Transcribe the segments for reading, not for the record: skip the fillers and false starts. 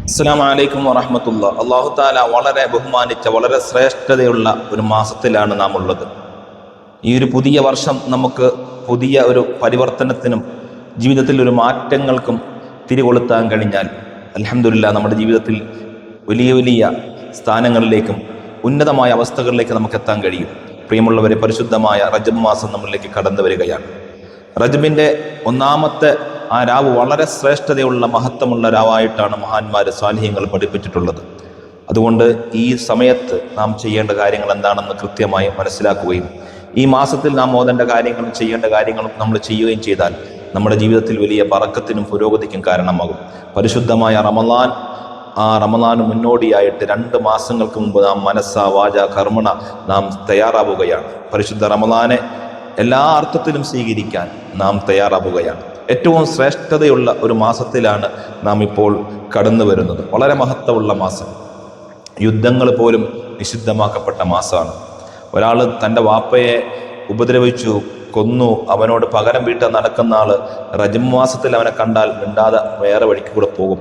അസ്സലാമു അലൈക്കും വറഹ്മത്തുള്ളാഹി. അല്ലാഹു തആല വളരെ ബഹുമാനിച്ച വളരെ ശ്രേഷ്ഠതയുള്ള ഒരു മാസത്തിലാണ് നാം ഉള്ളത്. ഈ ഒരു പുതിയ വർഷം നമുക്ക് പുതിയ ഒരു പരിവർത്തനത്തിനും ജീവിതത്തിൽ ഒരു മാറ്റങ്ങൾക്കും തിരികൊളുത്താൻ കഴിഞ്ഞാൽ അൽഹംദുലില്ലാഹ് നമ്മുടെ ജീവിതത്തിൽ വലിയ വലിയ സ്ഥാനങ്ങളിലേക്കും ഉന്നതമായ അവസ്ഥകളിലേക്ക് നമുക്ക് എത്താൻ കഴിയും. പ്രിയമുള്ളവരെ, പരിശുദ്ധമായ റജബ് മാസം നമ്മളിലേക്ക് കടന്നു വരികയാണ്. റജബിൻ്റെ ഒന്നാമത്തെ ആ രാവ് വളരെ ശ്രേഷ്ഠതയുള്ള മഹത്വമുള്ള രാവായിട്ടാണ് മഹാന്മാർ സ്വാലിഹ്യങ്ങൾ പഠിപ്പിച്ചിട്ടുള്ളത്. അതുകൊണ്ട് ഈ സമയത്ത് നാം ചെയ്യേണ്ട കാര്യങ്ങൾ എന്താണെന്ന് കൃത്യമായി മനസ്സിലാക്കുകയും ഈ മാസത്തിൽ നാം ഓതേണ്ട കാര്യങ്ങളും ചെയ്യേണ്ട കാര്യങ്ങളും നമ്മൾ ചെയ്യുകയും ചെയ്താൽ നമ്മുടെ ജീവിതത്തിൽ വലിയ ബറക്കത്തിനും പുരോഗതിക്കും കാരണമാകും. പരിശുദ്ധമായ റമളാൻ, ആ റമളാന് മുന്നോടിയായിട്ട് 2 മാസങ്ങൾക്ക് മുമ്പ് നാം മനസ്സ വാച കർമ്മണ നാം തയ്യാറാവുകയാണ്. പരിശുദ്ധ റമളാനെ എല്ലാ അർത്ഥത്തിലും സ്വീകരിക്കാൻ നാം തയ്യാറാവുകയാണ്. ഏറ്റവും ശ്രേഷ്ഠതയുള്ള ഒരു മാസത്തിലാണ് നാം ഇപ്പോൾ കടന്നു വരുന്നത്. വളരെ മഹത്വമുള്ള മാസം. യുദ്ധങ്ങൾ പോലും നിഷിദ്ധമാക്കപ്പെട്ട മാസമാണ്. ഒരാൾ തൻ്റെ വാപ്പയെ ഉപദ്രവിച്ചു, കൊന്നു, അവനോട് പകരം വീട്ടാൻ നടക്കുന്ന ആൾ റജബ് മാസത്തിൽ അവനെ കണ്ടാൽ മിണ്ടാതെ വേറെ വഴിക്ക് കൂടെ പോകും.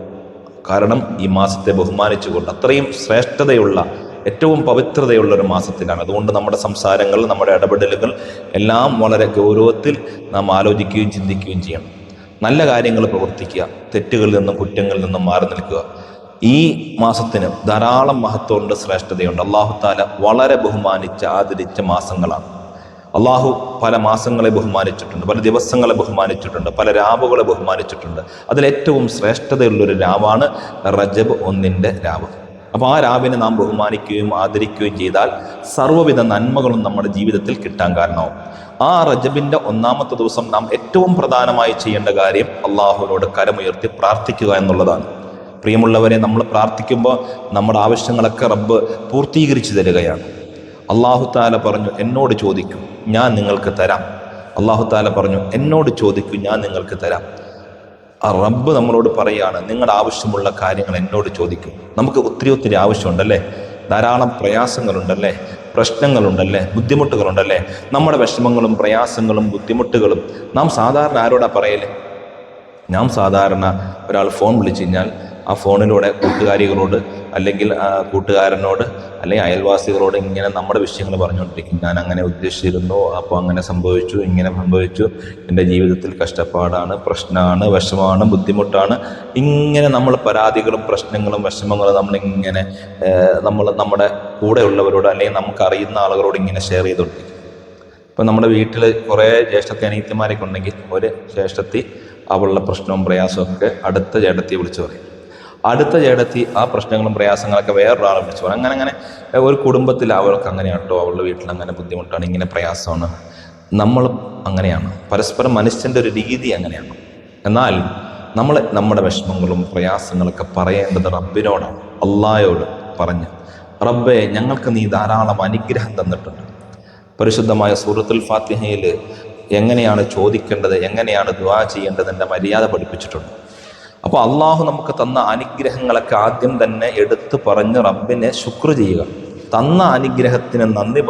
കാരണം ഈ മാസത്തെ ബഹുമാനിച്ചുകൊണ്ട് അത്രയും ശ്രേഷ്ഠതയുള്ള ഏറ്റവും പവിത്രതയുള്ള ഒരു മാസത്തിലാണ്. അതുകൊണ്ട് നമ്മുടെ സംസാരങ്ങൾ, നമ്മുടെ ഇടപെടലുകൾ എല്ലാം വളരെ ഗൗരവത്തിൽ നാം ആലോചിക്കുകയും ചിന്തിക്കുകയും ചെയ്യണം. നല്ല കാര്യങ്ങൾ പ്രവർത്തിക്കുക, തെറ്റുകളിൽ നിന്നും കുറ്റങ്ങളിൽ നിന്നും മാറി നിൽക്കുക. ഈ മാസത്തിന് ധാരാളം മഹത്വമുണ്ട്, ശ്രേഷ്ഠതയുണ്ട്. അല്ലാഹു തആല വളരെ ബഹുമാനിച്ച ആദരിച്ച മാസങ്ങളാണ്. അള്ളാഹു പല മാസങ്ങളെ ബഹുമാനിച്ചിട്ടുണ്ട്, പല ദിവസങ്ങളെ ബഹുമാനിച്ചിട്ടുണ്ട്, പല രാവുകളെ ബഹുമാനിച്ചിട്ടുണ്ട്. അതിലേറ്റവും ശ്രേഷ്ഠതയുള്ളൊരു രാവാണ് റജബ് 1 രാവ്. അപ്പോൾ ആ രാവിനെ നാം ബഹുമാനിക്കുകയും ആദരിക്കുകയും ചെയ്താൽ സർവ്വവിധ നന്മകളും നമ്മുടെ ജീവിതത്തിൽ കിട്ടാൻ കാരണമാവും. ആ റജബിൻ്റെ 1-ാമത്തെ ദിവസം നാം ഏറ്റവും പ്രധാനമായി ചെയ്യേണ്ട കാര്യം അള്ളാഹുവിനോട് കരമുയർത്തി പ്രാർത്ഥിക്കുക എന്നുള്ളതാണ്. പ്രിയമുള്ളവരെ, നമ്മൾ പ്രാർത്ഥിക്കുമ്പോൾ നമ്മുടെ ആവശ്യങ്ങളൊക്കെ റബ്ബ് പൂർത്തീകരിച്ചു തരികയാണ്. അള്ളാഹു തആല പറഞ്ഞു, എന്നോട് ചോദിക്കും ഞാൻ നിങ്ങൾക്ക് തരാം. അള്ളാഹു തആല പറഞ്ഞു, എന്നോട് ചോദിക്കും ഞാൻ നിങ്ങൾക്ക് തരാം. ആ റബ്ബ് നമ്മളോട് പറയാണ്, നിങ്ങളുടെ ആവശ്യമുള്ള കാര്യങ്ങൾ എന്നോട് ചോദിക്കും. നമുക്ക് ഒത്തിരി ആവശ്യമുണ്ടല്ലേ, ധാരാളം പ്രയാസങ്ങളുണ്ടല്ലേ, പ്രശ്നങ്ങളുണ്ടല്ലേ, ബുദ്ധിമുട്ടുകളുണ്ടല്ലേ. നമ്മുടെ വിഷമങ്ങളും പ്രയാസങ്ങളും ബുദ്ധിമുട്ടുകളും നാം സാധാരണ ആരോടാ പറയല്? നാം സാധാരണ ഒരാൾ ഫോൺ വിളിച്ചു കഴിഞ്ഞാൽ ആ ഫോണിലൂടെ കൂട്ടുകാരികളോട് അല്ലെങ്കിൽ കൂട്ടുകാരനോട് അല്ലെങ്കിൽ അയൽവാസികളോട് ഇങ്ങനെ നമ്മുടെ വിഷയങ്ങൾ പറഞ്ഞുകൊണ്ടിരിക്കും. ഞാൻ അങ്ങനെ ഉദ്ദേശിച്ചിരുന്നു, അപ്പോൾ അങ്ങനെ സംഭവിച്ചു, ഇങ്ങനെ സംഭവിച്ചു, എൻ്റെ ജീവിതത്തിൽ കഷ്ടപ്പാടാണ്, പ്രശ്നമാണ്, വിഷമമാണ്, ബുദ്ധിമുട്ടാണ്. ഇങ്ങനെ നമ്മൾ പരാതികളും പ്രശ്നങ്ങളും വിഷമങ്ങളും നമ്മളിങ്ങനെ നമ്മുടെ കൂടെയുള്ളവരോട് അല്ലെങ്കിൽ നമുക്കറിയുന്ന ആളുകളോട് ഇങ്ങനെ ഷെയർ ചെയ്തുകൊണ്ടിരിക്കും. ഇപ്പം നമ്മുടെ വീട്ടിൽ കുറേ ജ്യേഷ്ഠത്തി അനിയത്തിമാരൊക്കെ ഉണ്ടെങ്കിൽ ഒരു ജ്യേഷ്ഠത്തി അവളുടെ പ്രശ്നവും പ്രയാസവും ഒക്കെ അടുത്ത ചേട്ടത്തിയെ വിളിച്ചു പറയും. അടുത്ത ചേട്ടത്തി ആ പ്രശ്നങ്ങളും പ്രയാസങ്ങളൊക്കെ വേറൊരാളെ വിളിച്ചു പറയും. അങ്ങനെ ഒരു കുടുംബത്തിൽ അവൾക്ക് അങ്ങനെ കേട്ടോ, അവളുടെ വീട്ടിൽ അങ്ങനെ ബുദ്ധിമുട്ടാണ്, ഇങ്ങനെ പ്രയാസമാണ്. നമ്മൾ അങ്ങനെയാണ്, പരസ്പരം മനുഷ്യൻ്റെ ഒരു രീതി അങ്ങനെയാണ്. എന്നാൽ നമ്മൾ നമ്മുടെ വിഷമങ്ങളും പ്രയാസങ്ങളൊക്കെ പറയേണ്ടത് റബ്ബിനോടാണ്, അള്ളാഹയോട് പറഞ്ഞ്, റബ്ബേ ഞങ്ങൾക്ക് നീ ധാരാളം അനുഗ്രഹം തന്നിട്ടുണ്ട്. പരിശുദ്ധമായ സൂറത്തുൽ ഫാത്തിഹയിൽ എങ്ങനെയാണ് ചോദിക്കേണ്ടത്, എങ്ങനെയാണ് ദുആ ചെയ്യേണ്ടതിൻ്റെ മര്യാദ പഠിപ്പിച്ചിട്ടുണ്ട്. അപ്പോൾ അള്ളാഹു നമുക്ക് തന്ന അനുഗ്രഹങ്ങളൊക്കെ ആദ്യം തന്നെ എടുത്തു പറഞ്ഞ് റബ്ബിനെ ശുക്ർ ചെയ്യുക. തന്ന അനുഗ്രഹത്തിന് നന്ദി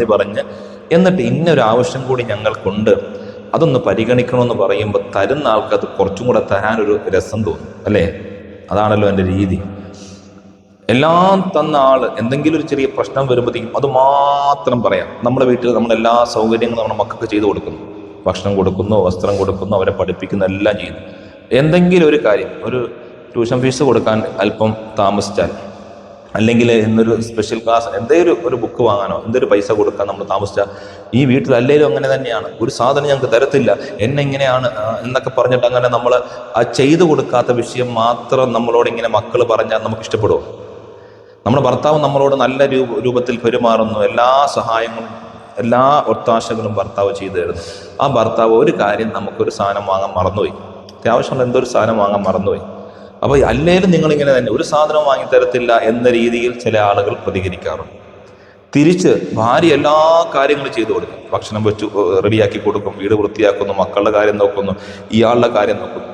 പറഞ്ഞ് എന്നിട്ട് ഇന്നൊരു ആവശ്യം കൂടി ഞങ്ങൾക്കുണ്ട്, അതൊന്ന് പരിഗണിക്കണമെന്ന് പറയുമ്പോൾ തരുന്ന ആൾക്ക് അത് കുറച്ചും കൂടെ തരാനൊരു രസം തോന്നും, അല്ലേ? അതാണല്ലോ എൻ്റെ രീതി. എല്ലാം തന്ന ആൾ എന്തെങ്കിലും ഒരു ചെറിയ പ്രശ്നം വരുമ്പോഴത്തേക്കും അത് മാത്രം പറയാം. നമ്മുടെ വീട്ടിൽ നമ്മളെല്ലാ സൗകര്യങ്ങളും നമ്മുടെ മക്കൾക്ക് ചെയ്തു കൊടുക്കുന്നു, ഭക്ഷണം കൊടുക്കുന്നു, വസ്ത്രം കൊടുക്കുന്നു, അവരെ പഠിപ്പിക്കുന്നു, എല്ലാം ചെയ്യുന്നു. എന്തെങ്കിലും ഒരു കാര്യം, ഒരു ട്യൂഷൻ ഫീസ് കൊടുക്കാൻ അല്പം താമസിച്ചാൽ, അല്ലെങ്കിൽ ഇന്നൊരു സ്പെഷ്യൽ ക്ലാസ്, എന്തെങ്കിലും ഒരു ബുക്ക് വാങ്ങാനോ എന്തൊരു പൈസ കൊടുക്കാൻ നമ്മൾ താമസിച്ചാൽ, ഈ വീട്ടിൽ അല്ലെങ്കിലും അങ്ങനെ തന്നെയാണ്, ഒരു സാധനം ഞങ്ങൾക്ക് തരത്തില്ല, എന്നെ ഇങ്ങനെയാണ് എന്നൊക്കെ പറഞ്ഞിട്ട് അങ്ങനെ നമ്മൾ ആ ചെയ്തു കൊടുക്കാത്ത വിഷയം മാത്രം നമ്മളോട് ഇങ്ങനെ മക്കൾ പറഞ്ഞാൽ നമുക്ക് ഇഷ്ടപ്പെടുമോ? നമ്മുടെ ഭർത്താവ് നമ്മളോട് നല്ല രൂപത്തിൽ പെരുമാറുന്നു, എല്ലാ സഹായങ്ങളും എല്ലാ ഒത്താശകളും ഭർത്താവ് ചെയ്തു തരുന്നു. ആ ഭർത്താവ് ഒരു കാര്യം, നമുക്കൊരു സാധനം വാങ്ങാൻ മറന്നുപോയി, അത്യാവശ്യമുള്ള എന്തൊരു സാധനം വാങ്ങാൻ മറന്നുപോയി, അപ്പോൾ അല്ലേലും നിങ്ങളിങ്ങനെ തന്നെ ഒരു സാധനം വാങ്ങി തരത്തില്ല എന്ന രീതിയിൽ ചില ആളുകൾ പ്രതികരിക്കാറുണ്ട്. തിരിച്ച് ഭാര്യ എല്ലാ കാര്യങ്ങളും ചെയ്തു കൊടുക്കും, ഭക്ഷണം വെച്ച് റെഡിയാക്കി കൊടുക്കും, വീട് വൃത്തിയാക്കുന്നു, മക്കളുടെ കാര്യം നോക്കുന്നു, ഇയാളുടെ കാര്യം നോക്കുന്നു.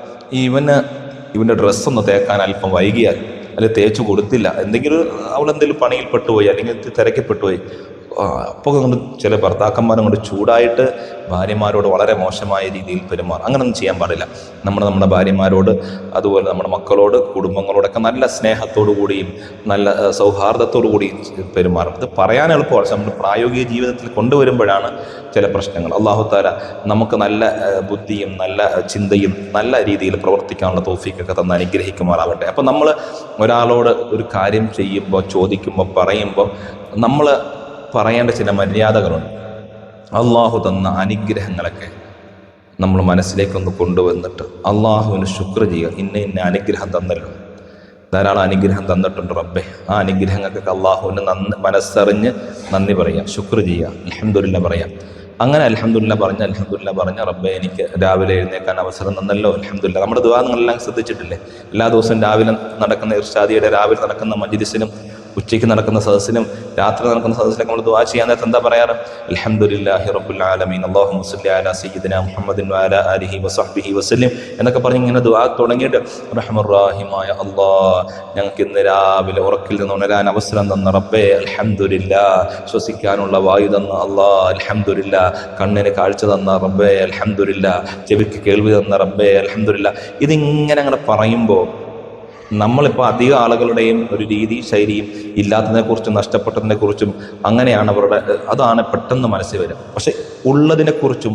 ഇവൻ്റെ ഡ്രസ്സൊന്ന് തേക്കാൻ അല്പം വൈകിയാൽ അല്ലെങ്കിൽ തേച്ച് കൊടുത്തില്ല, അവളെന്തെങ്കിലും പണിയിൽ പെട്ടുപോയി അല്ലെങ്കിൽ തിരക്കിപ്പെട്ടുപോയി, അപ്പോൾ കൊണ്ട് ചില ഭർത്താക്കന്മാരും കൊണ്ട് ചൂടായിട്ട് ഭാര്യമാരോട് വളരെ മോശമായ രീതിയിൽ പെരുമാറും. അങ്ങനൊന്നും ചെയ്യാൻ പാടില്ല. നമ്മുടെ ഭാര്യമാരോട്, അതുപോലെ നമ്മുടെ മക്കളോട്, കുടുംബങ്ങളോടൊക്കെ നല്ല സ്നേഹത്തോടു കൂടിയും നല്ല സൗഹാർദ്ദത്തോടു കൂടിയും പെരുമാറും. ഇത് പറയാൻ എളുപ്പമാണ്, പക്ഷെ നമ്മൾ പ്രായോഗിക ജീവിതത്തിൽ കൊണ്ടുവരുമ്പോഴാണ് ചില പ്രശ്നങ്ങൾ. അല്ലാഹു തആല നമുക്ക് നല്ല ബുദ്ധിയും നല്ല ചിന്തയും നല്ല രീതിയിൽ പ്രവർത്തിക്കാനുള്ള തൗഫീഖൊക്കെ തന്ന് അനുഗ്രഹിക്കുമാറാവട്ടെ. അപ്പം നമ്മൾ ഒരാളോട് ഒരു കാര്യം ചെയ്യുമ്പോൾ, ചോദിക്കുമ്പോൾ, പറയുമ്പോൾ നമ്മൾ പറയേണ്ട ചില മര്യാദകളുണ്ട്. അള്ളാഹു തന്ന അനുഗ്രഹങ്ങളൊക്കെ നമ്മൾ മനസ്സിലേക്കൊന്ന് കൊണ്ടുവന്നിട്ട് അള്ളാഹുവിന് ശുക്ർ ചെയ്യുക. ഇന്ന അനുഗ്രഹം തന്നല്ലോ, ധാരാളം അനുഗ്രഹം തന്നിട്ടുണ്ട് റബ്ബേ, ആ അനുഗ്രഹങ്ങൾക്കൊക്കെ അള്ളാഹുവിന് മനസ്സറിഞ്ഞ് നന്ദി പറയാം, ശുക്ർ ചെയ്യുക, അൽഹംദുലില്ലാ പറയാം. അങ്ങനെ അൽഹംദുലില്ലാ പറഞ്ഞ റബ്ബേ എനിക്ക് രാവിലെ എഴുന്നേക്കാൻ അവസരം തന്നല്ലോ, അൽഹംദുലില്ലാ. നമ്മുടെ ദുആ നിങ്ങളെല്ലാം ശ്രദ്ധിച്ചിട്ടില്ലേ? എല്ലാ ദിവസവും രാവിലെ നടക്കുന്ന ഇർഷാദിയുടെ രാവിലെ നടക്കുന്ന മജ്ലിസിലും ഉച്ചയ്ക്ക് നടക്കുന്ന സദസ്സിലും രാത്രി നടക്കുന്ന സദസ്സിലൊക്കെ നമ്മൾ ദുആ ചെയ്യാൻ നേരത്ത് എന്താ പറയാറ്? അൽഹംദുലില്ലാഹി റബ്ബിൽ ആലമീൻ അല്ലാഹുമ്മ സ്വല്ലി അലാ സയ്യിദിനാ മുഹമ്മദിൻ വഅലാ ആലിഹി വസഹ്ബിഹി വസല്ലം എന്നൊക്കെ പറഞ്ഞ് ഇങ്ങനെ ദുആ തുടങ്ങിയിട്ട് റഹ്മാൻ റഹീമായ അല്ലാഹ്, ഞങ്ങൾക്ക് ഇന്ന് രാവിലെ ഉറക്കിൽ നിന്ന് ഉണരാൻ അവസരം തന്ന റബ്ബേ അൽഹംദുലില്ലാ, ശ്വസിക്കാനുള്ള വായു തന്ന അല്ലാഹ് അൽഹംദുലില്ലാ, കണ്ണിന് കാഴ്ച തന്ന റബ്ബേ അൽഹംദുലില്ലാ, ചെവിക്ക് കേൾവി തന്ന റബ്ബേ അൽഹംദുലില്ലാ. ഇതിങ്ങനെ അങ്ങനെ പറയുമ്പോൾ നമ്മളിപ്പോൾ അധികം ആളുകളുടെയും ഒരു രീതി ശൈലിയും ഇല്ലാത്തതിനെക്കുറിച്ചും നഷ്ടപ്പെട്ടതിനെക്കുറിച്ചും അങ്ങനെയാണ് അതാണ് പെട്ടെന്ന് മനസ്സിൽ വരും. പക്ഷെ ഉള്ളതിനെക്കുറിച്ചും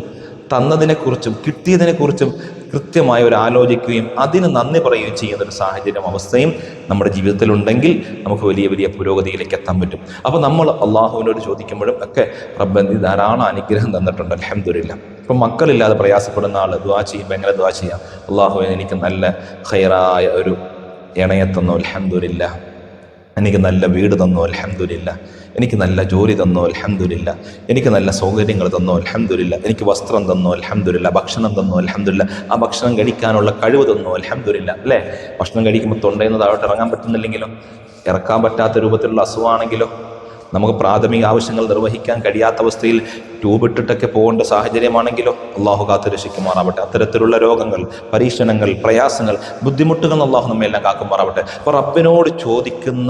തന്നതിനെക്കുറിച്ചും കിട്ടിയതിനെക്കുറിച്ചും കൃത്യമായി ഒരു ആലോചിക്കുകയും അതിന് നന്ദി പറയുകയും ചെയ്യുന്ന ഒരു സാഹചര്യം, അവസ്ഥയും നമ്മുടെ ജീവിതത്തിലുണ്ടെങ്കിൽ നമുക്ക് വലിയ വലിയ പുരോഗതിയിലേക്ക് എത്താൻ പറ്റും. അപ്പോൾ നമ്മൾ അള്ളാഹുവിനോട് ചോദിക്കുമ്പോഴും ഒക്കെ റബ്ബേ നീ ധാരാളം അനുഗ്രഹം തന്നിട്ടുണ്ട്, അൽഹംദുലില്ലാ. ഇപ്പം മക്കളില്ലാതെ പ്രയാസപ്പെടുന്ന ആൾ ദുആ ചെയ്യുമ്പോൾ എങ്ങനെ ദുആ ചെയ്യാം? അള്ളാഹുവേ എനിക്ക് നല്ല ഖൈറായ ഒരു ഇണയെ തന്നു, അൽഹംദുലില്ലാ. എനിക്ക് നല്ല വീട് തന്നു, അൽഹംദുലില്ലാ. എനിക്ക് നല്ല ജോലി തന്നു, അൽഹംദുലില്ലാ. എനിക്ക് നല്ല സൗകര്യങ്ങൾ തന്നു, അൽഹംദുലില്ലാ. എനിക്ക് വസ്ത്രം തന്നു, അൽഹംദുലില്ലാ. ഭക്ഷണം തന്നു, അൽഹംദുലില്ലാ. ആ ഭക്ഷണം കഴിക്കാനുള്ള കഴിവ് തന്നു, അൽഹംദുലില്ലാ. അല്ലേ? ഭക്ഷണം കഴിക്കുമ്പോൾ തൊണ്ടയിൽ നിന്ന് താഴോട്ട് ഇറങ്ങാൻ പറ്റുന്നില്ലെങ്കിലോ, ഇറക്കാൻ പറ്റാത്ത രൂപത്തിലുള്ള അസുഖമാണെങ്കിലോ, നമുക്ക് പ്രാഥമിക ആവശ്യങ്ങൾ നിർവഹിക്കാൻ കഴിയാത്ത അവസ്ഥയിൽ ട്യൂബ് ഇട്ടിട്ടൊക്കെ പോകേണ്ട സാഹചര്യമാണെങ്കിലോ അള്ളാഹു കാത്തുരക്ഷിക്കുമാറാവട്ടെ. അത്തരത്തിലുള്ള രോഗങ്ങൾ, പരീക്ഷണങ്ങൾ, പ്രയാസങ്ങൾ, ബുദ്ധിമുട്ടുകൾ അള്ളാഹു നമ്മെ എല്ലാം കാക്കുമാറാവട്ടെ. അപ്പോൾ റബ്ബിനോട് ചോദിക്കുന്ന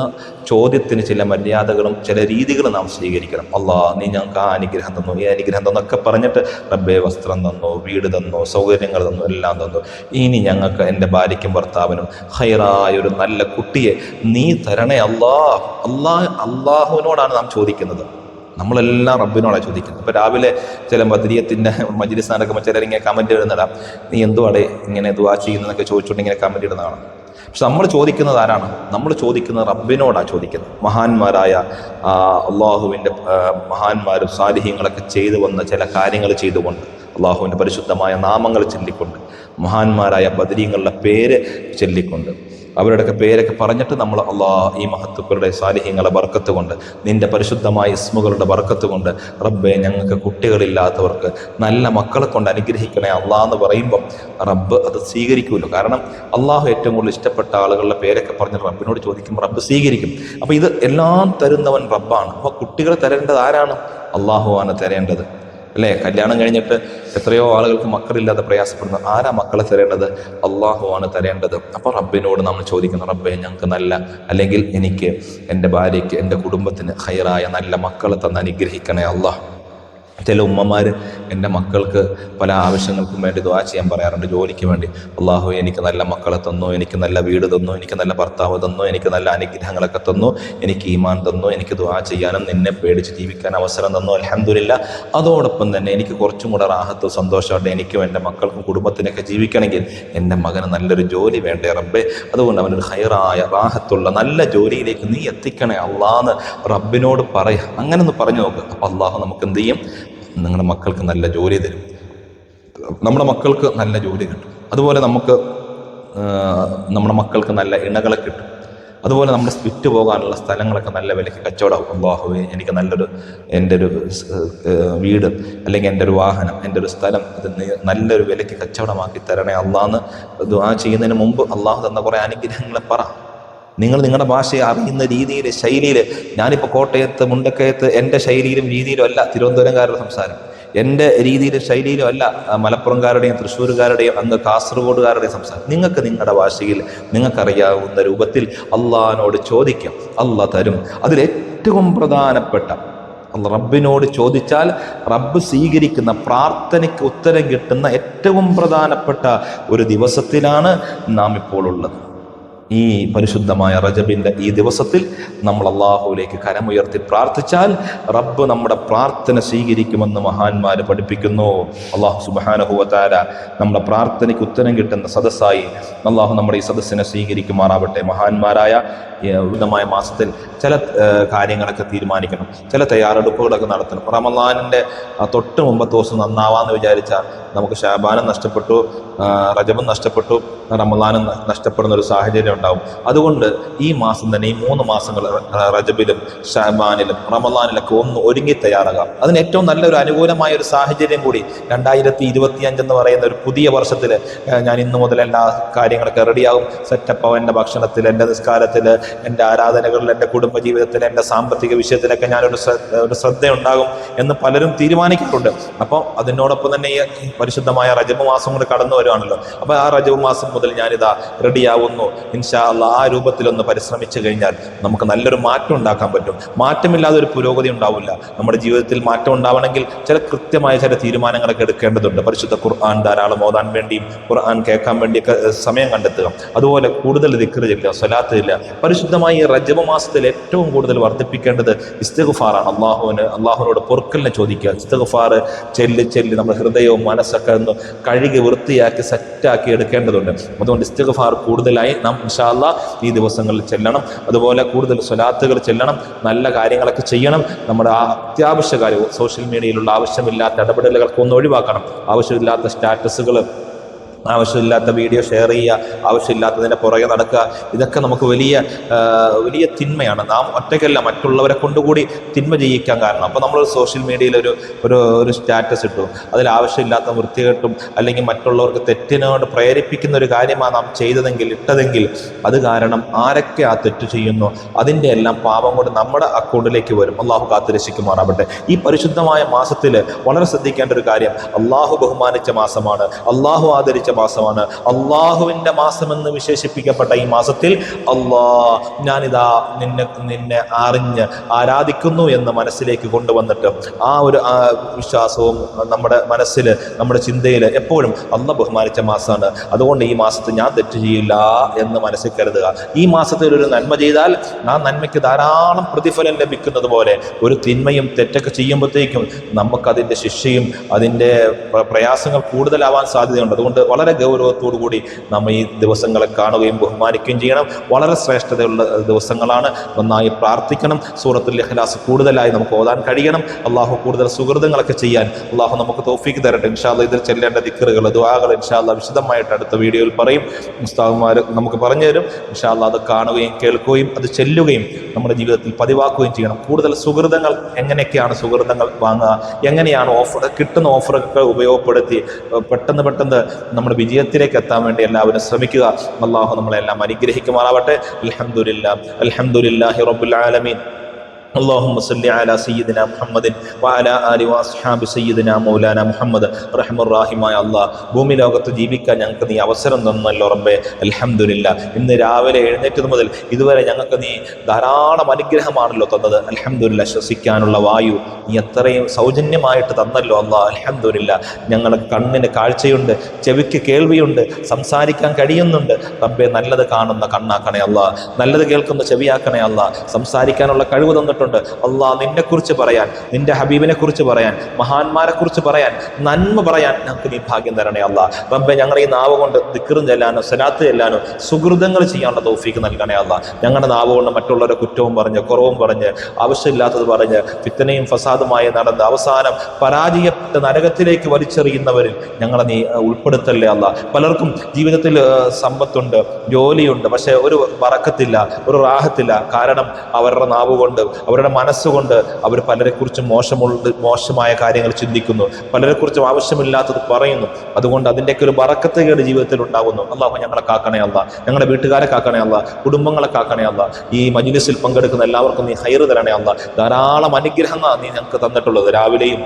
ചോദ്യത്തിന് ചില മര്യാദകളും ചില രീതികളും നാം സ്വീകരിക്കണം. അള്ളാഹ് നീ ഞങ്ങൾക്ക് ആ അനുഗ്രഹം തന്നു, ഈ അനുഗ്രഹം തന്നൊക്കെ പറഞ്ഞിട്ട് റബ്ബേ വസ്ത്രം തന്നു, വീട് തന്നു, സൗകര്യങ്ങൾ തന്നു, എല്ലാം തന്നു. ഇനി ഞങ്ങൾക്ക് എൻ്റെ ഭാര്യയ്ക്കും ഭർത്താവിനും ഖൈറായ ഒരു നല്ല കുട്ടിയെ നീ തരണേ അള്ളാഹുവിനോടാണ് നാം ചോദിക്കുന്നത്. നമ്മളെല്ലാം റബ്ബിനോടാണ് ചോദിക്കുന്നത്. ഇപ്പോൾ രാവിലെ ചില ബദരിയത്തിൻ്റെ മജ്ലിസ് നടക്കുമ്പോൾ ചിലരിങ്ങനെ കമൻറ്റ് ഇടുന്നതാണ്, നീ എന്തുവാടെ ഇങ്ങനെ ദുആ ചെയ്യുന്നതെന്നൊക്കെ ചോദിച്ചുകൊണ്ട് ഇങ്ങനെ കമൻറ്റ് ഇടുന്നതാണ്. പക്ഷെ നമ്മൾ ചോദിക്കുന്നത് ആരാണ്? നമ്മൾ ചോദിക്കുന്നത് റബ്ബിനോടാണ് ചോദിക്കുന്നത്. മഹാന്മാരായ അള്ളാഹുവിൻ്റെ മഹാന്മാരും സാലിഹ്യങ്ങളൊക്കെ ചെയ്തു വന്ന ചില കാര്യങ്ങൾ ചെയ്തുകൊണ്ട്, അള്ളാഹുവിൻ്റെ പരിശുദ്ധമായ നാമങ്ങൾ ചൊല്ലിക്കൊണ്ട്, മഹാന്മാരായ ബദരീങ്ങളുടെ പേര് ചൊല്ലിക്കൊണ്ട്, അവരുടെയൊക്കെ പേരൊക്കെ പറഞ്ഞിട്ട് നമ്മൾ ഈ മഹത്തുക്കളുടെ സാലിഹ്യങ്ങളെ ബർക്കത്ത് കൊണ്ട്, നിന്റെ പരിശുദ്ധമായ ഇസ്മുകളുടെ ബർക്കത്ത് കൊണ്ട് റബ്ബെ ഞങ്ങൾക്ക് കുട്ടികളില്ലാത്തവർക്ക് നല്ല മക്കളെ കൊണ്ട് അനുഗ്രഹിക്കണേ എന്ന് പറയുമ്പം റബ്ബ് അത് സ്വീകരിക്കുമല്ലോ. കാരണം അള്ളാഹു ഏറ്റവും കൂടുതൽ ഇഷ്ടപ്പെട്ട ആളുകളുടെ പേരൊക്കെ പറഞ്ഞിട്ട് റബ്ബിനോട് ചോദിക്കുമ്പോൾ റബ്ബ് സ്വീകരിക്കും. അപ്പോൾ ഇത് എല്ലാം തരുന്നവൻ റബ്ബാണ്. അപ്പോൾ കുട്ടികളെ തരേണ്ടത് ആരാണ്? അള്ളാഹുവാണ് തരേണ്ടത്, അല്ലേ? കല്യാണം കഴിഞ്ഞിട്ട് എത്രയോ ആളുകൾക്ക് മക്കളില്ലാതെ പ്രയാസപ്പെടുന്നു. ആരാ മക്കളെ തരേണ്ടത്? അള്ളാഹുവാണ് തരേണ്ടത്. അപ്പോൾ റബ്ബിനോട് നമ്മൾ ചോദിക്കുന്നു, റബ്ബേ ഞങ്ങൾക്ക് നല്ല, അല്ലെങ്കിൽ എനിക്ക്, എൻ്റെ ഭാര്യയ്ക്ക്, എൻ്റെ കുടുംബത്തിന് ഖൈറായ നല്ല മക്കളെ തന്ന് അനുഗ്രഹിക്കണേ അള്ളാഹ്. ചില ഉമ്മമാർ എൻ്റെ മക്കൾക്ക് പല ആവശ്യങ്ങൾക്കും വേണ്ടി ദുആ ചെയ്യാൻ പറയാറുണ്ട്, ജോലിക്ക് വേണ്ടി. അള്ളാഹു എനിക്ക് നല്ല മക്കളെ തന്നു, എനിക്ക് നല്ല വീട് തന്നു, എനിക്ക് നല്ല ഭർത്താവ് തന്നു, എനിക്ക് നല്ല അനുഗ്രഹങ്ങളൊക്കെ തന്നു, എനിക്ക് ഈമാൻ തന്നു, എനിക്ക് ദുആ ചെയ്യാനും നിന്നെ പേടിച്ച് ജീവിക്കാൻ അവസരം തന്നു, അൽഹംദുലില്ലാ. അതോടൊപ്പം തന്നെ എനിക്ക് കുറച്ചും കൂടെ റാഹത്ത് സന്തോഷമായിട്ട് എനിക്കും എൻ്റെ മക്കൾക്കും കുടുംബത്തിനൊക്കെ ജീവിക്കണമെങ്കിൽ എൻ്റെ മകന് നല്ലൊരു ജോലി വേണ്ടേ റബ്ബേ, അതുകൊണ്ട് അവനൊരു ഖൈറായ റാഹത്തുള്ള നല്ല ജോലിയിലേക്ക് നീ എത്തിക്കണേ അള്ളാന്ന് റബ്ബിനോട് പറയാം. അങ്ങനെ ഒന്ന് പറഞ്ഞു നോക്ക്. അപ്പോൾ അള്ളാഹു നമുക്ക് എന്ത് ചെയ്യും? നിങ്ങളുടെ മക്കൾക്ക് നല്ല ജോലി തരും, നമ്മുടെ മക്കൾക്ക് നല്ല ജോലി കിട്ടും. അതുപോലെ നമ്മുടെ മക്കൾക്ക് നല്ല ഇണകളെ കിട്ടും. അതുപോലെ നമ്മുടെ വിറ്റ് പോകാനുള്ള സ്ഥലങ്ങളൊക്കെ നല്ല വിലയ്ക്ക് കച്ചവടമാകും. അല്ലാഹുവേ എനിക്ക് എൻ്റെ ഒരു വീട്, അല്ലെങ്കിൽ എൻ്റെ ഒരു വാഹനം, എൻ്റെ ഒരു സ്ഥലം, ഇത് നല്ലൊരു വിലയ്ക്ക് കച്ചവടമാക്കി തരണേ അള്ളാന്ന് ദുആ ചെയ്യുന്നതിന് മുമ്പ് അള്ളാഹു തന്ന കുറേ അനുഗ്രഹങ്ങളെ പറ. നിങ്ങളുടെ ഭാഷയെ അറിയുന്ന രീതിയിൽ, ശൈലിയിൽ. ഞാനിപ്പോൾ കോട്ടയത്ത്, മുണ്ടക്കയത്ത് എൻ്റെ ശൈലിയിലും രീതിയിലും അല്ല തിരുവനന്തപുരംകാരുടെ സംസാരം, എൻ്റെ രീതിയിലും ശൈലിയിലും അല്ല മലപ്പുറംകാരുടെയും തൃശ്ശൂരുകാരുടെയും അങ്ങ് കാസർഗോഡുകാരുടെയും സംസാരം. നിങ്ങൾക്ക് നിങ്ങളുടെ ഭാഷയിൽ നിങ്ങൾക്കറിയാവുന്ന രൂപത്തിൽ അള്ളാഹിനോട് ചോദിക്കാം, അള്ളാഹ് തരും. അതിലേറ്റവും പ്രധാനപ്പെട്ട റബ്ബിനോട് ചോദിച്ചാൽ റബ്ബ് സ്വീകരിക്കുന്ന പ്രാർത്ഥനയ്ക്ക് ഉത്തരം കിട്ടുന്ന ഏറ്റവും പ്രധാനപ്പെട്ട ഒരു ദിവസത്തിലാണ് നാം ഇപ്പോൾ ഉള്ളത്. ഈ പരിശുദ്ധമായ റജബിൻ്റെ ഈ ദിവസത്തിൽ നമ്മൾ അള്ളാഹുവിലേക്ക് കരമുയർത്തി പ്രാർത്ഥിച്ചാൽ റബ്ബ് നമ്മുടെ പ്രാർത്ഥന സ്വീകരിക്കുമെന്ന് മഹാന്മാർ പഠിപ്പിക്കുന്നു. അള്ളാഹു സുബ്ഹാനഹു വ തആല നമ്മുടെ പ്രാർത്ഥനയ്ക്ക് ഉത്തരം കിട്ടുന്ന സദസ്സായി അള്ളാഹു നമ്മുടെ ഈ സദസ്സിനെ സ്വീകരിക്കുമാറാവട്ടെ. മഹാന്മാരായ വിധമായ മാസത്തിൽ ചില കാര്യങ്ങളൊക്കെ തീരുമാനിക്കണം, ചില തയ്യാറെടുപ്പുകളൊക്കെ നടത്തണം. റമളാനിൻ്റെ തൊട്ട് മുമ്പത്തെ ദിവസം നന്നാവാന്ന് വിചാരിച്ചാൽ നമുക്ക് ശഅബാനും നഷ്ടപ്പെട്ടു, റജബും നഷ്ടപ്പെട്ടു, റമളാനും നഷ്ടപ്പെടുന്ന ഒരു സാഹചര്യം ഉണ്ടാവും. അതുകൊണ്ട് ഈ മാസം തന്നെ, ഈ 3 മാസങ്ങൾ റജബിലും ശഅബാനിലും റമളാനിലൊക്കെ ഒന്ന് ഒരുങ്ങി തയ്യാറാകാം. അതിന് ഏറ്റവും നല്ലൊരു അനുകൂലമായ ഒരു സാഹചര്യം കൂടി 2025 എന്ന് പറയുന്ന ഒരു പുതിയ വർഷത്തിൽ ഞാൻ ഇന്നു മുതൽ എല്ലാ കാര്യങ്ങളൊക്കെ റെഡിയാകും, സെറ്റപ്പ് ആവും. എൻ്റെ ഭക്ഷണത്തിൽ, എൻ്റെ നിസ്കാരത്തിൽ, എൻ്റെ ആരാധനകളിൽ, എൻ്റെ കുടുംബജീവിതത്തിൽ, എൻ്റെ സാമ്പത്തിക വിഷയത്തിലൊക്കെ ഞാനൊരു ശ്രദ്ധയുണ്ടാകും എന്ന് പലരും തീരുമാനിക്കാറുണ്ട്. അപ്പോൾ അതിനോടൊപ്പം തന്നെ ഈ പരിശുദ്ധമായ റജബ് മാസം കൂടി കടന്നു വരുവാണല്ലോ. അപ്പോൾ ആ റജബ് മാസം മുതൽ ഞാനിതാ റെഡിയാവുന്നു. ഇൻഷാ അല്ലാഹ് ആ രൂപത്തിലൊന്ന് പരിശ്രമിച്ചു കഴിഞ്ഞാൽ നമുക്ക് നല്ലൊരു മാറ്റം ഉണ്ടാക്കാൻ പറ്റും. മാറ്റമില്ലാതെ ഒരു പുരോഗതി ഉണ്ടാവില്ല. നമ്മുടെ ജീവിതത്തിൽ മാറ്റം ഉണ്ടാവണമെങ്കിൽ കൃത്യമായ ചില തീരുമാനങ്ങളൊക്കെ എടുക്കേണ്ടതുണ്ട്. പരിശുദ്ധ ഖുർആൻ ധാരാളം ഓതാൻ വേണ്ടിയും ഖുർആൻ കേൾക്കാൻ വേണ്ടിയൊക്കെ സമയം കണ്ടെത്തുക. അതുപോലെ കൂടുതൽ ദിക്ർ ചെല്ലുക, സ്വലാത്ത് ചെല്ലുക. പരിശുദ്ധമായി ഈ റജബ് മാസത്തിൽ ഏറ്റവും കൂടുതൽ വർദ്ധിപ്പിക്കേണ്ടത് ഇസ്തിഗ്ഫാറാണ്. അള്ളാഹുവിനോട് പൊറുക്കലിനെ ചോദിക്കുക. ഇസ്തിഗ്ഫാർ ചെല്ലി നമ്മുടെ ഹൃദയവും മനസ്സൊക്കെ ഒന്ന് കഴുകി വൃത്തിയാക്കി സെറ്റാക്കി എടുക്കേണ്ടതുണ്ട്. അതുകൊണ്ട് ഇസ്തിഗ്ഫാർ കൂടുതലായി നാം ഇൻഷാ അല്ലാഹ് ഈ ദിവസങ്ങളിൽ ചെല്ലണം. അതുപോലെ കൂടുതൽ സ്വലാത്തുകൾ ചെല്ലണം, നല്ല കാര്യങ്ങളൊക്കെ ചെയ്യണം. നമ്മുടെ അത്യാവശ്യ കാര്യവും സോഷ്യൽ മീഡിയയിലുള്ള ആവശ്യമില്ലാത്ത ഇടപെടലുകളൊക്കെ ഒന്ന് ഒഴിവാക്കണം. ആവശ്യമില്ലാത്ത സ്റ്റാറ്റസുകൾ, ആവശ്യമില്ലാത്ത വീഡിയോ ഷെയർ ചെയ്യുക, ആവശ്യമില്ലാത്തതിൻ്റെ പുറകെ നടക്കുക, ഇതൊക്കെ നമുക്ക് വലിയ തിന്മയാണ്. നാം ഒറ്റയ്ക്കല്ല, മറ്റുള്ളവരെ കൊണ്ടുകൂടി തിന്മ ചെയ്യിക്കാൻ കാരണം. അപ്പോൾ നമ്മൾ സോഷ്യൽ മീഡിയയിൽ ഒരു സ്റ്റാറ്റസ് ഇട്ടു, അതിൽ ആവശ്യമില്ലാത്ത വൃത്തികെട്ടും അല്ലെങ്കിൽ മറ്റുള്ളവർക്ക് തെറ്റിനോട് പ്രേരിപ്പിക്കുന്ന ഒരു കാര്യമാണ് നാം ഇട്ടതെങ്കിൽ അത് കാരണം ആരൊക്കെ ആ തെറ്റ് ചെയ്യുന്നു അതിൻ്റെ എല്ലാം പാപം കൊണ്ട് നമ്മുടെ അക്കൗണ്ടിലേക്ക് വരും. അള്ളാഹു കാത്തുരക്ഷിക്കുമാറാവട്ടെ. ഈ പരിശുദ്ധമായ മാസത്തിൽ വളരെ ശ്രദ്ധിക്കേണ്ട ഒരു കാര്യം, അള്ളാഹു ബഹുമാനിച്ച മാസമാണ്, അള്ളാഹു ആദരിച്ച മാസമാണ്. അള്ളാഹുവിൻ്റെ മാസമെന്ന് വിശേഷിപ്പിക്കപ്പെട്ട ഈ മാസത്തിൽ ഞാനിതാ നിന്നെ അറിഞ്ഞ് ആരാധിക്കുന്നു എന്ന് മനസ്സിലേക്ക് കൊണ്ടുവന്നിട്ട് ആ ഒരു വിശ്വാസവും നമ്മുടെ മനസ്സിൽ, നമ്മുടെ ചിന്തയിൽ എപ്പോഴും അള്ളാഹ് ബഹുമാനിച്ച മാസമാണ്, അതുകൊണ്ട് ഈ മാസത്തിൽ ഞാൻ തെറ്റ് ചെയ്യില്ല എന്ന് മനസ്സിൽ കരുതുക. ഈ മാസത്തിൽ ഒരു നന്മ ചെയ്താൽ ആ നന്മയ്ക്ക് ധാരാളം പ്രതിഫലം ലഭിക്കുന്നത് പോലെ ഒരു തിന്മയും തെറ്റൊക്കെ ചെയ്യുമ്പോഴത്തേക്കും നമുക്കതിൻ്റെ ശിക്ഷയും അതിൻ്റെ പ്രയാസങ്ങൾ കൂടുതലാവാൻ സാധ്യതയുണ്ട്. അതുകൊണ്ട് വളരെ ഗൗരവത്തോടു കൂടി നമ്മൾ ഈ ദിവസങ്ങളെ കാണുകയും ബഹുമാനിക്കുകയും ചെയ്യണം. വളരെ ശ്രേഷ്ഠതയുള്ള ദിവസങ്ങളാണ്. നന്നായി പ്രാർത്ഥിക്കണം. സൂറത്തുൽ ഇഖ്ലാസ് കൂടുതലായി നമുക്ക് ഓതാൻ കഴിയണം. അള്ളാഹു കൂടുതൽ സുഹൃത്തുക്കളൊക്കെ ചെയ്യാൻ അള്ളാഹു നമുക്ക് തൗഫീഖ് തരട്ടെ. ഇൻഷാ അല്ലാഹ് ഇതിൽ ചെല്ലേണ്ട ദിക്റുകൾ, ദുആകൾ ഇൻഷാ അല്ലാഹ് വിശദമായിട്ട് അടുത്ത വീഡിയോയിൽ പറയും. ഉസ്താദുമാർ നമുക്ക് പറഞ്ഞു തരും. ഇൻഷാ അല്ലാഹ് അത് കാണുകയും കേൾക്കുകയും അത് ചെല്ലുകയും നമ്മുടെ ജീവിതത്തിൽ പതിവാക്കുകയും ചെയ്യണം. കൂടുതൽ സുഹൃത്തുക്കൾ, എങ്ങനെയൊക്കെയാണ് സുഹൃത്തുക്കൾ വാങ്ങുക, എങ്ങനെയാണ് കിട്ടുന്ന ഓഫറൊക്കെ ഉപയോഗപ്പെടുത്തി പെട്ടെന്ന് നമ്മുടെ വിജയത്തിലേക്ക് എത്താൻ വേണ്ടി എല്ലാവരും ശ്രമിക്കുക. അല്ലാഹു നമ്മളെല്ലാം അനുഗ്രഹിക്കുമാറാവട്ടെ. അൽഹംദുലില്ലാഹി റബ്ബിൽ ആലമീൻ. اللهم صل على سيدنا محمد وعلى آله واصحاب سيدنا مولانا محمد റഹ്മാൻ റഹീമായ അല്ലാഹ്, ഭൂമി ലോകത്ത് ജീവിക്കാൻ ഞങ്ങൾക്ക് നീ അവസരം തന്നല്ലോ റബ്ബേ. അൽഹംദുലില്ലാഹ്. ഇന്ന് രാവിലെ എഴുന്നേറ്റത് മുതൽ ഇതുവരെ ഞങ്ങൾക്ക് നീ ധാരാളം അനുഗ്രഹമാണല്ലോ തന്നത്. അൽഹംദുലില്ലാഹ്. ശ്വസിക്കാനുള്ള വായു നീ എത്രയും സൗജന്യമായിട്ട് തന്നല്ലോ അല്ലാഹ്. അൽഹംദുലില്ലാഹ്. ഞങ്ങൾക്ക് കണ്ണിന് കാഴ്ചയുണ്ട്, ചെവിക്ക് കേൾവിയുണ്ട്, സംസാരിക്കാൻ കഴിയുന്നുണ്ട് റബ്ബേ. നല്ലത് കാണുന്ന കണ്ണാക്കണേ അല്ലാഹ്, നല്ലത് കേൾക്കുന്ന ചെവിയാക്കണേ അല്ലാഹ്. സംസാരിക്കാനുള്ള കഴിവ് തന്നിട്ടുണ്ട് അല്ലാഹ്. നിന്നെക്കുറിച്ച് പറയാൻ, നിന്റെ ഹബീബിനെ കുറിച്ച് പറയാൻ, മഹാന്മാരെ കുറിച്ച് പറയാൻ, നന്മ പറയാൻ ഞങ്ങൾക്ക് നീ ഭാഗ്യം തരണേ അല്ലാഹ്. റബ്ബേ, ഞങ്ങളുടെ ഈ നാവ് കൊണ്ട് ദിക്റും ചെല്ലാനോ സലാത്ത് ചെല്ലാനോ സുഹൃതങ്ങൾ ചെയ്യാനുള്ള തൗഫീഖ് നൽകണേ അല്ലാഹ്. ഞങ്ങളുടെ നാവ് കൊണ്ട് മറ്റുള്ളവരുടെ കുറ്റവും പറഞ്ഞ്, കുറവും പറഞ്ഞ്, ആവശ്യമില്ലാത്തത് പറഞ്ഞ്, ഫിത്നയും ഫസാദുമായി നടന്ന് അവസാനം പരാജയപ്പെട്ട് നരകത്തിലേക്ക് വലിച്ചെറിയുന്നവരിൽ ഞങ്ങളെ നീ ഉൾപ്പെടുത്തല്ലേ അല്ലാഹ്. പലർക്കും ജീവിതത്തിൽ സമ്പത്തുണ്ട്, ജോലിയുണ്ട്, പക്ഷേ ഒരു ബറക്കത്തില്ല, ഒരു റാഹത്തില്ല. കാരണം അവരുടെ നാവ് കൊണ്ട്, അവരുടെ മനസ്സുകൊണ്ട് അവർ പലരെക്കുറിച്ചും മോശമായ കാര്യങ്ങൾ ചിന്തിക്കുന്നു, പലരെക്കുറിച്ചും ആവശ്യമില്ലാത്തത് പറയുന്നു. അതുകൊണ്ട് അതിൻ്റെയൊക്കെ ഒരു ബറക്കത്തുകേട് ജീവിതത്തിൽ ഉണ്ടാകുന്നു. അല്ലാഹു ഞങ്ങളെ കാക്കണേ അല്ലാഹ്, ഞങ്ങളുടെ വീട്ടുകാരെ കാക്കണേ അല്ലാഹ്, കുടുംബങ്ങളെ കാക്കണേ അല്ലാഹ്. ഈ മജ്‌ലിസിൽ പങ്കെടുക്കുന്ന എല്ലാവർക്കും നീ ഖൈറ് തരണേ അല്ലാഹ്. ധാരാളം അനുഗ്രഹങ്ങൾ നീ ഞങ്ങൾക്ക് തന്നിട്ടുള്ളത്. രാവിലെയും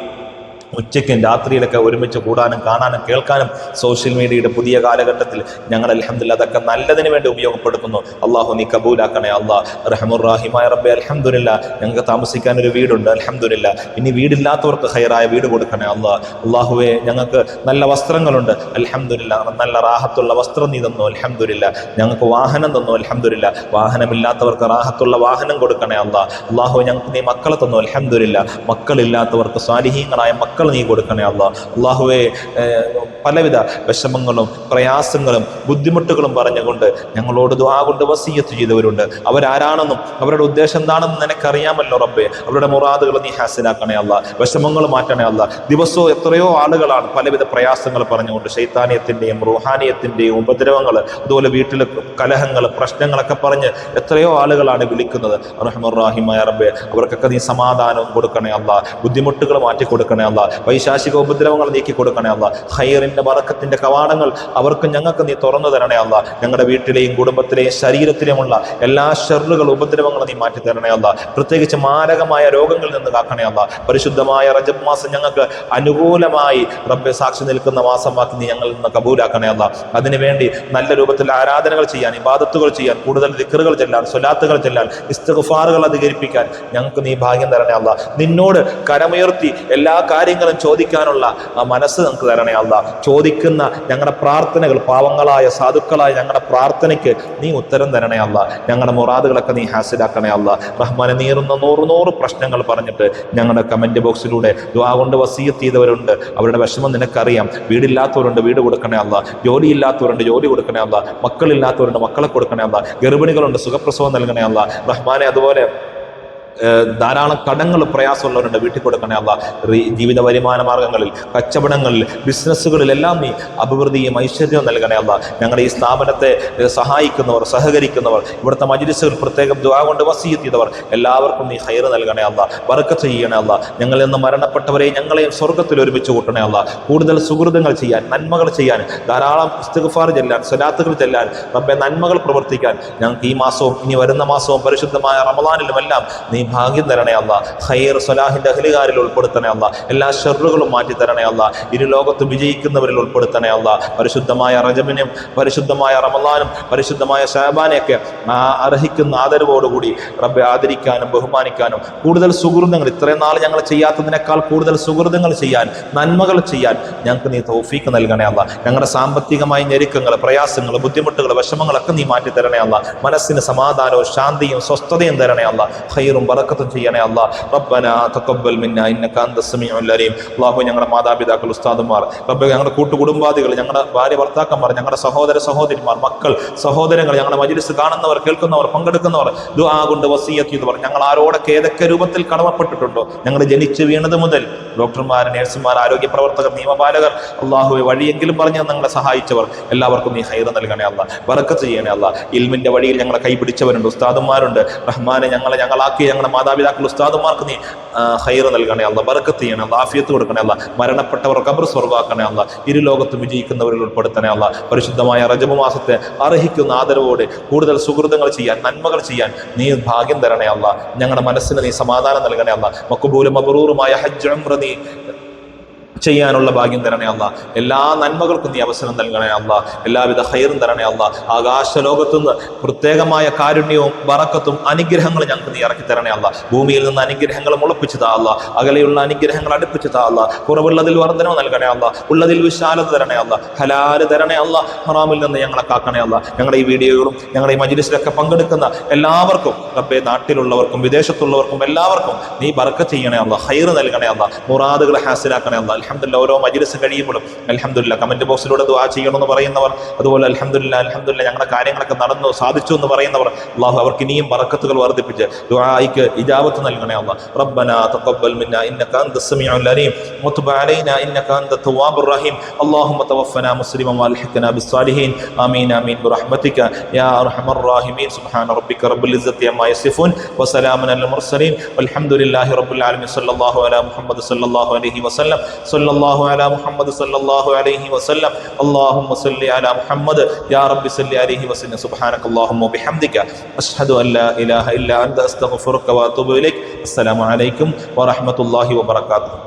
ഉച്ചയ്ക്കും രാത്രിയിലൊക്കെ ഒരുമിച്ച് കൂടാനും കാണാനും കേൾക്കാനും സോഷ്യൽ മീഡിയയുടെ പുതിയ കാലഘട്ടത്തിൽ ഞങ്ങൾ അൽഹംദുലില്ലാ അതൊക്കെ നല്ലതിന് വേണ്ടി ഉപയോഗപ്പെടുത്തുന്നു. അള്ളാഹു നീ കബൂലാക്കണേ അള്ളാഹ്. റഹ്മുർ-റഹീമായ റബ്ബേ അൽഹംദുലില്ലാ ഞങ്ങൾക്ക് താമസിക്കാൻ ഒരു വീടുണ്ട് അൽഹംദുലില്ലാ. ഇനി വീടില്ലാത്തവർക്ക് ഖൈറായ വീട് കൊടുക്കണേ അള്ളാഹ്. അള്ളാഹുവേ ഞങ്ങൾക്ക് നല്ല വസ്ത്രങ്ങളുണ്ട് അൽഹംദുലില്ലാ, നല്ല റാഹത്തുള്ള വസ്ത്രം നീ തന്നു അൽഹംദുലില്ലാ. ഞങ്ങൾക്ക് വാഹനം തന്നു അൽഹംദുലില്ലാ, വാഹനമില്ലാത്തവർക്ക് റാഹത്തുള്ള വാഹനം കൊടുക്കണേ അള്ളാഹ്. അള്ളാഹു ഞങ്ങൾക്ക് നീ മക്കളെ തന്നു അൽഹംദുലില്ലാ, മക്കളില്ലാത്തവർക്ക് സ്വാലിഹീങ്ങളായ മക്കൾ നീ കൊടുക്കണേ അള്ളാഹ്. അള്ളാഹുവേ പലവിധ വിഷമങ്ങളും പ്രയാസങ്ങളും ബുദ്ധിമുട്ടുകളും പറഞ്ഞുകൊണ്ട് ഞങ്ങളോട് ദുആ കൊണ്ട് വസിയ്യത്ത് ചെയ്തവരുണ്ട്. അവരാരാണെന്നും അവരുടെ ഉദ്ദേശം എന്താണെന്നും നിനക്കറിയാമല്ലോ റബ്ബേ. അവരുടെ മുറാദുകൾ നീ ഹാസിലാക്കണേ അള്ളാഹ്, വിഷമങ്ങൾ മാറ്റണേ അള്ളാഹ്. ദിവസവും എത്രയോ ആളുകളാണ് പലവിധ പ്രയാസങ്ങൾ പറഞ്ഞുകൊണ്ട് ശൈത്താനിയത്തിൻ്റെയും റൂഹാനിയത്തിൻ്റെയും ഉപദ്രവങ്ങൾ, അതുപോലെ വീട്ടിലെ കലഹങ്ങൾ പ്രശ്നങ്ങളൊക്കെ പറഞ്ഞ് എത്രയോ ആളുകളാണ് വിളിക്കുന്നത്. റഹ്മുർ-റഹീമായ റബ്ബേ അവർക്കൊക്കെ നീ സമാധാനവും കൊടുക്കണേ അള്ളാഹ്, ബുദ്ധിമുട്ടുകൾ മാറ്റി കൊടുക്കണേ അള്ളാഹ്, വൈശാചിക ഉപദ്രവങ്ങൾ നീക്കി കൊടുക്കണേ അള്ളാഹ്. ഖൈറിന്റെ ബറക്കത്തിന്റെ കവാടങ്ങൾ അവർക്ക് ഞങ്ങൾക്ക് നീ തുറന്നു തരണേ അള്ളാഹ്. ഞങ്ങളുടെ വീട്ടിലെയും കുടുംബത്തിലെയും ശരീരത്തിലുമുള്ള എല്ലാ ഷർറുകളും ഉപദ്രവങ്ങളും നീ മാറ്റി തരണേ അള്ളാഹ്. പ്രത്യേകിച്ച് മാരകമായ രോഗങ്ങളിൽ നിന്ന് കാക്കണേ അള്ളാഹ്. പരിശുദ്ധമായ റജബ് മാസം ഞങ്ങൾക്ക് അനുകൂലമായി റബ്ബെ സാക്ഷി നിൽക്കുന്ന മാസമാക്കി നീ ഞങ്ങളിൽ നിന്ന് കബൂലാക്കണേ അള്ളാഹ്. അതിനുവേണ്ടി നല്ല രൂപത്തിൽ ആരാധനകൾ ചെയ്യാൻ, ഇബാദത്തുകൾ ചെയ്യാൻ, കൂടുതൽ ദിക്റുകൾ ചെല്ലാൻ, സ്വലാത്തുകൾ ചെല്ലാൻ, ഇസ്തിഗ്ഫാറുകൾ അധികരിപ്പിക്കാൻ ഞങ്ങൾക്ക് നീ ഭാഗ്യം തരണേ അള്ളാഹ്. നിന്നോട് കരമുയർത്തി എല്ലാ കാര്യങ്ങളും ചോദിക്കാനുള്ള മനസ്സ് നമുക്ക് തരണേ അള്ളാഹ്. ചോദിക്കുന്ന ഞങ്ങളുടെ പ്രാർത്ഥനകൾ, പാവങ്ങളായ സാധുക്കളായ ഞങ്ങളുടെ പ്രാർത്ഥനയ്ക്ക് നീ ഉത്തരം തരണേ അള്ളാഹ്. ഞങ്ങളുടെ മുറാദുകളൊക്കെ നീ ഹാസിലാക്കണേ അള്ളാഹ്. റഹ്മാനെ നീറുന്ന 100 പ്രശ്നങ്ങൾ പറഞ്ഞിട്ട് ഞങ്ങളുടെ കമന്റ് ബോക്സിലൂടെ ദുആ കൊണ്ട് വസിയ്യത്ത് ചെയ്തവരുണ്ട്. അവരുടെ വിഷമം നിനക്കറിയാം. വീടില്ലാത്തവരുണ്ട്, വീട് കൊടുക്കണേ അള്ളാഹ്. ജോലിയില്ലാത്തവരുണ്ട്, ജോലി കൊടുക്കണേ അള്ളാഹ്. മക്കളില്ലാത്തവരുണ്ട്, മക്കളെ കൊടുക്കണേ അള്ളാഹ്. ഗർഭിണികളുണ്ട്, സുഖപ്രസവം നൽകണേ അള്ളാഹ്. റഹ്മാനെ അതുപോലെ ധാരാളം കടങ്ങൾ പ്രയാസമുള്ളവരുണ്ട്, വീട്ടിൽ കൊടുക്കണേ അള്ളാഹ്. ജീവിത വരുമാന മാർഗങ്ങളിൽ, കച്ചവടങ്ങളിൽ, ബിസിനസ്സുകളിലെല്ലാം നീ അഭിവൃദ്ധിയും ഐശ്വര്യവും നൽകണേ അള്ളാഹ്. ഞങ്ങളുടെ ഈ സ്ഥാപനത്തെ സഹായിക്കുന്നവർ, സഹകരിക്കുന്നവർ, ഇവിടുത്തെ മജ്‌ലിസുകൾ പ്രത്യേകം ദുആ കൊണ്ട് വസിയ്യത്ത് ചെയ്തവർ എല്ലാവർക്കും നീ ഖൈർ നൽകണേ അള്ളാഹ്. ബറക്കത്ത് ചെയ്യണേ അള്ളാഹ്. ഞങ്ങളിൽ നിന്ന് മരണപ്പെട്ടവരെയും ഞങ്ങളെയും സ്വർഗ്ഗത്തിൽ ഒരുമിച്ച് കൂട്ടണേ അള്ളാഹ്. കൂടുതൽ സുഹൃത്തുക്കൾ ചെയ്യാൻ, നന്മകൾ ചെയ്യാൻ, ധാരാളം ഇസ്തിഗ്ഫാർ ചെല്ലാൻ, സ്വലാത്തുകൾ ചെല്ലാൻ, റബ്ബേ നന്മകൾ പ്രവർത്തിക്കാൻ ഞങ്ങൾക്ക് ഈ മാസവും ഇനി വരുന്ന മാസവും പരിശുദ്ധമായ റമളാനിലുമെല്ലാം നീ ഭാഗ്യം തരണേ അള്ളാഹ്. ഖൈർ സ്വലാഹിന്റെ അഹ്ലുകാരിൽ ഉൾപ്പെടുത്തണേ അള്ളാഹ്. എല്ലാ ഷർറുകളും മാറ്റി തരണേ അള്ളാഹ്. ഇരു ലോകത്ത് വിജയിക്കുന്നവരിൽ ഉൾപ്പെടുത്തണേ അള്ളാഹ്. പരിശുദ്ധമായ റജബിനും പരിശുദ്ധമായ റമളാനും പരിശുദ്ധമായ ശഅബാനെയൊക്കെ അർഹിക്കുന്ന ആദരവോടുകൂടി റബ്ബെ ആദരിക്കാനും ബഹുമാനിക്കാനും കൂടുതൽ സുഹൃത്തുക്കൾ, ഇത്രയും നാൾ ഞങ്ങൾ ചെയ്യാത്തതിനേക്കാൾ കൂടുതൽ സുഹൃത്തുക്കൾ ചെയ്യാൻ, നന്മകൾ ചെയ്യാൻ ഞങ്ങൾക്ക് നീ തൗഫീക്ക് നൽകണേ അള്ളാഹ്. ഞങ്ങളുടെ സാമ്പത്തികമായ ഞെരുക്കങ്ങൾ, പ്രയാസങ്ങൾ, ബുദ്ധിമുട്ടുകൾ, വിഷമങ്ങളൊക്കെ നീ മാറ്റി തരണേ അള്ളാഹ്. മനസ്സിന് സമാധാനവും ശാന്തിയും സ്വസ്ഥതയും തരണേ അള്ളാഹ്. ഖൈറും ബറക്കത്തും ചെയ്യണേ അല്ലാഹ്. റബ്ബനാ തഖബ്ബൽ മിന്നാ ഇന്നക അൻത സമീഉൽ അലീം. അല്ലാഹു ഞങ്ങളുടെ മാതാപിതാക്കൾ, ഉസ്താദുമാർ, റബ്ബേ ഞങ്ങളുടെ കൂട്ടുകുടുംബാദികൾ, ഞങ്ങളുടെ ഭാര്യ ഭർത്താക്കന്മാർ, ഞങ്ങളുടെ സഹോദര സഹോദരിമാർ, മക്കൾ, സഹോദരങ്ങൾ, ഞങ്ങളുടെ മജ്‌ലിസ് കാണുന്നവർ, കേൾക്കുന്നവർ, പങ്കെടുക്കുന്നവർ, ദുആ കൊണ്ട് വസിയ്യത്ത് ചെയ്തവർ, ഞങ്ങൾ ആരോടൊക്കെ ഏതൊക്കെ രൂപത്തിൽ കടമപ്പെട്ടിട്ടുണ്ടോ, ഞങ്ങൾ ജനിച്ചു വീണത് മുതൽ ഡോക്ടർമാർ, നഴ്സുമാർ, ആരോഗ്യ പ്രവർത്തകർ, നിയമപാലകർ, അല്ലാഹുവേ വഴിയെങ്കിലും പറഞ്ഞ് ഞങ്ങളെ സഹായിച്ചവർ എല്ലാവർക്കും നീ ഖൈർ നൽകണേ അല്ലാഹ്. ബറക്കത്ത് ചെയ്യണേ അല്ലാഹ്. ഇൽമിന്റെ വഴിയിൽ ഞങ്ങളെ കൈപിടിച്ചവരുണ്ട്, ഉസ്താദുമാരുണ്ട്. റഹ്മാനെ ഞങ്ങളാക്കി ഞങ്ങളുടെ മാതാപിതാക്കൾ, ഉസ്താദുമാർക്ക് നീ ഖൈർ നൽകണേ അല്ലാഹ്. ബറക്കത്ത് ചെയ്യണേ അല്ലാഹ്. ആഫിയത്ത് കൊടുക്കണേ അല്ലാഹ്. മരണപ്പെട്ടവർ ഖബർ സ്വർഗ്ഗമാക്കണേ അല്ലാഹ്. ഇരു ലോകത്തും വിജയിക്കുന്നവരിൽ ഉൾപ്പെടുത്തണേ അല്ലാഹ്. പരിശുദ്ധമായ റജബ് മാസത്തെ അർഹിക്കുന്ന ആദരവോടെ കൂടുതൽ സുഹൃത്തുക്കൾ ചെയ്യാൻ, നന്മകൾ ചെയ്യാൻ നീ ഭാഗ്യം തരണേ അല്ലാഹ്. ഞങ്ങളുടെ മനസ്സിന് നീ സമാധാനം നൽകണേ അല്ലാഹ്. മഖ്ബൂലും മബ്റൂറുമായ ഹജ്ജ് ഉംറ നീ ചെയ്യാനുള്ള ഭാഗ്യം തരണേ അല്ലാഹ്. എല്ലാ നന്മകൾക്കും നീ അവസരം നൽകണേ അല്ലാഹ്. എല്ലാവിധ ഖൈറും തരണേ അല്ലാഹ്. ആകാശ ലോകത്തുനിന്ന് പ്രത്യേകമായ കാരുണ്യവും ബറക്കത്തും അനുഗ്രഹങ്ങളും ഞങ്ങൾക്ക് നീ ഇറക്കി തരണേ അല്ലാഹ്. ഭൂമിയിൽ നിന്ന് അനുഗ്രഹങ്ങൾ മുളപ്പിച്ചു താ അല്ലാഹ്. അകലെയുള്ള അനുഗ്രഹങ്ങൾ അടുപ്പിച്ചു താ അല്ലാഹ്. കുറവുള്ളതിൽ വർധനവ് നൽകണേ അല്ലാഹ്. ഉള്ളതിൽ വിശാലത തരണേ അല്ലാഹ്. ഹലാല് തരണേ അല്ലാഹ്. ഹറാമിൽ നിന്ന് ഞങ്ങളെ കാക്കണേ അല്ലാഹ്. ഞങ്ങളുടെ ഈ വീഡിയോകളും ഞങ്ങളുടെ ഈ മജ്‌ലിസിലൊക്കെ പങ്കെടുക്കുന്ന എല്ലാവർക്കും റബ്ബേ, നാട്ടിലുള്ളവർക്കും വിദേശത്തുള്ളവർക്കും എല്ലാവർക്കും നീ ബറക്കത്ത് ചെയ്യണേ അല്ലാഹ്. ഖൈർ നൽകണേ അല്ലാഹ്. മുറാദുകൾ ഹാസിലാക്കണേ അല്ലാഹ്. അൽഹംദുലില്ലാഹ് ഓരോ മജ്‌ലിസ് കഴിയുമ്പോഴും അൽഹംദുലില്ലാഹ് കമന്റ് ബോക്സിലൂടെ ദുആ ചെയ്യണമെന്ന് പറയുന്നവർ, അതുപോലെ അൽഹംദുലില്ലാഹ് ഞങ്ങളുടെ കാര്യങ്ങളൊക്കെ നടന്നു സാധിച്ചു എന്ന് പറയുന്നവർ, അല്ലാഹു അവർക്ക് ഇനിയും ബറക്കത്തുകൾ വർദ്ധിപ്പിച്ച് ദുആയിക്ക് ഇജാബത്ത് നൽകണേ അല്ലാഹ്. റബ്ബനാ തഖബ്ബൽ മിന്നാ ഇന്നക അൻത സമീഉൽ അലീം വതുബ് അലൈനാ ഇന്നക അൻത തവ്വാബുർ റഹീം. അല്ലാഹുമ്മ തവഫനാ മുസ്ലിമൻ വഅൽഹിഖ്നാ ബിസ്സാലിഹീൻ. ആമീൻ ആമീൻ ബിറഹ്മതിക യാ അർഹമർ റഹീമീൻ. സുബ്ഹാന റബ്ബിക റബ്ബിൽ ഇസ്സത്തി അമ്മാ യസിഫൂൻ വസലാമുൻ അലൽ മുർസലീൻ വൽഹംദുലില്ലാഹി റബ്ബിൽ ആലമീൻ. സല്ലല്ലാഹു അലാ മുഹമ്മദ് സല്ലല്ലാഹു അലൈഹി വസല്ലം. സല്ലല്ലാഹു അലാ മുഹമ്മദ് സല്ലല്ലാഹു അലൈഹി വസല്ലം. അല്ലാഹുമ്മ സല്ലി അലാ മുഹമ്മദ് യാ റബ്ബി സല്ലി അലൈഹി വസല്ലം. സുബ്ഹാനകല്ലാഹുമ്മ വബിഹംദിക അശ്ഹദു അൻ ലാ ഇലാഹ ഇല്ലാ അൻത അസ്തഗ്ഫിറുക വഅതൂബു ഇലൈക്. അസ്സലാമു അലൈക്കും വറഹ്മത്തുള്ളാഹി വബറകാതുഹു.